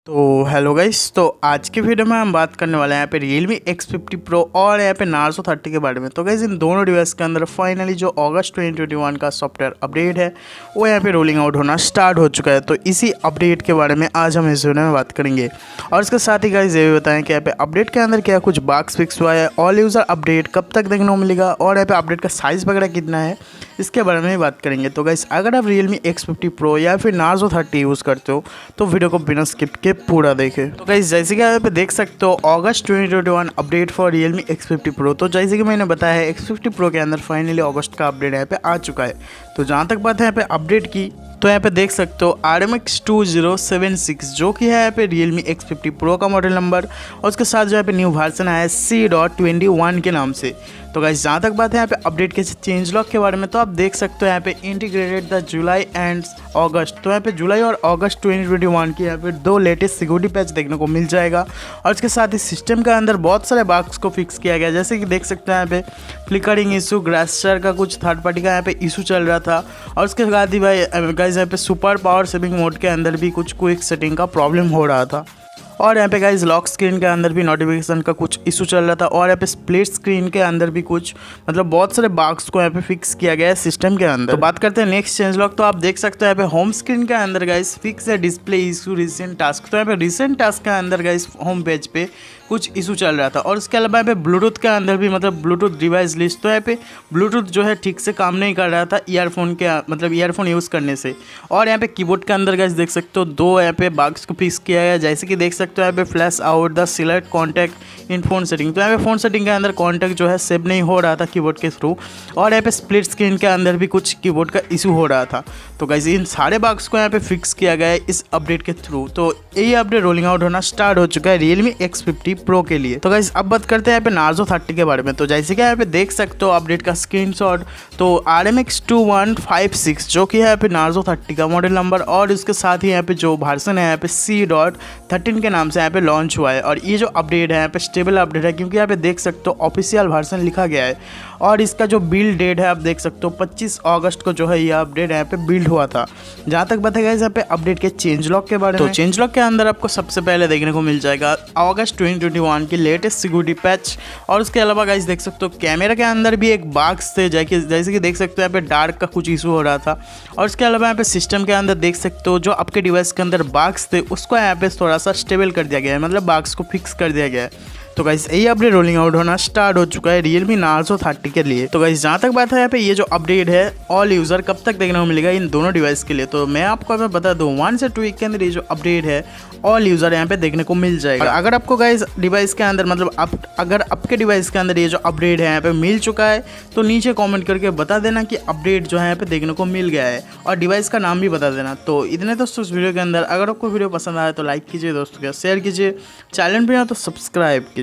तो hello guys, तो आज के वीडियो में हम बात करने वाले हैं यहाँ पे Realme X50 Pro और यहाँ पे Narzo30 के बारे में। तो गाइस इन दोनों डिवाइस के अंदर फाइनली जो अगस्त 2021 का सॉफ्टवेयर अपडेट है वो यहाँ पे रोलिंग आउट होना स्टार्ट हो चुका है। तो इसी अपडेट के बारे में आज हम इस वीडियो में बात करेंगे और इसके साथ ही गाइस ये भी बताएं कि यहाँ पे अपडेट के अंदर क्या कुछ बग्स फिक्स हुआ है, ऑल यूज़र अपडेट कब तक देखने को मिलेगा और यहाँ पे अपडेट का साइज़ वगैरह कितना है, इसके बारे में बात करेंगे। तो गाइस अगर आप Realme X50 Pro या फिर Narzo30 यूज़ करते हो तो वीडियो को बिना स्किप के पूरा देखें। तो गाइस जैसे कि आप यहाँ पे देख सकते हो अगस्त 2021 update for Realme X50 Pro। तो जैसे कि मैंने बताया है X50 Pro के अंदर फाइनली अगस्त का अपडेट यहाँ पे आ चुका है। तो जहाँ तक बात है यहाँ पे अपडेट की, तो यहाँ पे देख सकते हो Realme X2 जो कि है यहाँ पे Realme X50 Pro का मॉडल नंबर और उसके साथ जो यहाँ पे न्यू वर्जन आया है C.21 के नाम से। तो गाइस जहाँ तक बात है यहाँ पे अपडेट के चेंज लॉक के बारे में, तो आप देख सकते हो यहाँ पे integrated the July and August. तो यहाँ पे जुलाई और अगस्त 2021 की यहाँ पे दो लेटेस्ट सिक्योरिटी पैच देखने को मिल जाएगा और इसके साथ ही सिस्टम के अंदर बहुत सारे बग्स को फिक्स किया गया। जैसे कि देख सकते हैं यहाँ पे फ्लिकरिंग इशू, ग्रास्टर का कुछ थर्ड पार्टी का यहाँ पे इशू चल रहा था और उसके साथ ही भाई गाइस यहाँ पे सुपर पावर सेविंग मोड के अंदर भी कुछ क्विक सेटिंग का प्रॉब्लम हो रहा था और यहाँ पे गाइस लॉक स्क्रीन के अंदर भी नोटिफिकेशन का कुछ इशू चल रहा था और यहाँ पे स्प्लिट स्क्रीन के अंदर भी कुछ बहुत सारे बग्स को यहाँ पे फिक्स किया गया है सिस्टम के अंदर। तो बात करते हैं नेक्स्ट चेंज लॉक। तो आप देख सकते हो यहाँ पे होम स्क्रीन के अंदर गाइस फिक्स है डिस्प्ले इशू रिसेंट टास्क। तो यहाँ पे रिसेंट टास्क के अंदर गाइस होम पेज पे कुछ इशू चल रहा था और उसके अलावा यहाँ पे ब्लूटूथ के अंदर भी ब्लूटूथ डिवाइस लिस्ट, तो यहाँ पे ब्लूटूथ जो है ठीक से काम नहीं कर रहा था ईयरफोन के ईयरफोन यूज़ करने से। और यहाँ पे कीबोर्ड के अंदर गाइस देख सकते हो दो यहाँ पे बग्स को फिक्स किया गया। जैसे कि देख सकते हो यहाँ पे flash out the select contact in phone setting. तो यहाँ पे फोन सेटिंग के अंदर कॉन्टैक्ट जो है सेव नहीं हो रहा था कीबोर्ड के थ्रू और यहाँ पे स्प्लिट स्क्रीन के अंदर भी कुछ कीबोर्ड का इशू हो रहा था। तो गाइस इन सारे बग्स को यहाँ पे फिक्स किया गया है इस अपडेट के थ्रू। तो ये अपडेट रोलिंग आउट होना स्टार्ट हो चुका है Realme X50 Pro के लिए। तो गाइस अब बात करते हैं यहाँ पे Narzo30 के बारे में। तो जैसे कि यहाँ पे देख सकते हो अपडेट का स्क्रीनशॉट, तो Realme X2 जो कि है यहाँ पे Narzo30 का मॉडल नंबर और इसके साथ ही यहाँ पे जो वर्जन है यहाँ पे C.13 के नाम से यहाँ पे लॉन्च हुआ है। और ये जो अपडेट है यहाँ पे स्टेबल अपडेट है क्योंकि यहाँ पे देख सकते हो ऑफिशियल वर्जन लिखा गया है और इसका जो बिल्ड डेट है आप देख सकते हो 25 अगस्त को जो है ये अपडेट यहाँ पे बिल्ड हुआ था। जहाँ तक बताया यहाँ पे अपडेट के चेंज लॉक के बारे में, तो चेंज लॉक के अंदर आपको सबसे पहले देखने को मिल जाएगा अगस्त 2021 की लेटेस्ट सिक्योरिटी पैच और उसके अलावा गाइस देख सकते हो कैमरा के अंदर भी एक बग्स थे जैसे कि देख सकते हो यहाँ पे डार्क का कुछ इशू हो रहा था और उसके अलावा यहाँ पे सिस्टम के अंदर देख सकते हो जो आपके डिवाइस के अंदर बग्स थे उसको यहाँ पे थोड़ा सा स्टेबल कर दिया गया है, बग्स को फिक्स कर दिया गया है। तो गाइस यही अपडेट रोलिंग आउट होना स्टार्ट हो चुका है Realme Narzo30 के लिए। तो गाइस जहाँ तक बात है यहाँ पे ये जो अपडेट है ऑल यूज़र कब तक देखने को मिलेगा इन दोनों डिवाइस के लिए, तो मैं आपको बता दूँ 1 से 2 वीक के अंदर ये जो अपडेट है ऑल यूज़र यहाँ पे देखने को मिल जाएगा। अगर आपको गाइस डिवाइस के अंदर अगर आपके डिवाइस के अंदर ये जो अपडेट है यहाँ पे मिल चुका है तो नीचे कॉमेंट करके बता देना कि अपडेट जो है यहाँ पे देखने को मिल गया है और डिवाइस का नाम भी बता देना। तो इतने दोस्तों इस वीडियो के अंदर, अगर आपको वीडियो पसंद आया तो लाइक कीजिए, दोस्तों के साथ शेयर कीजिए, चैनल पे ना तो सब्सक्राइब कीजिए।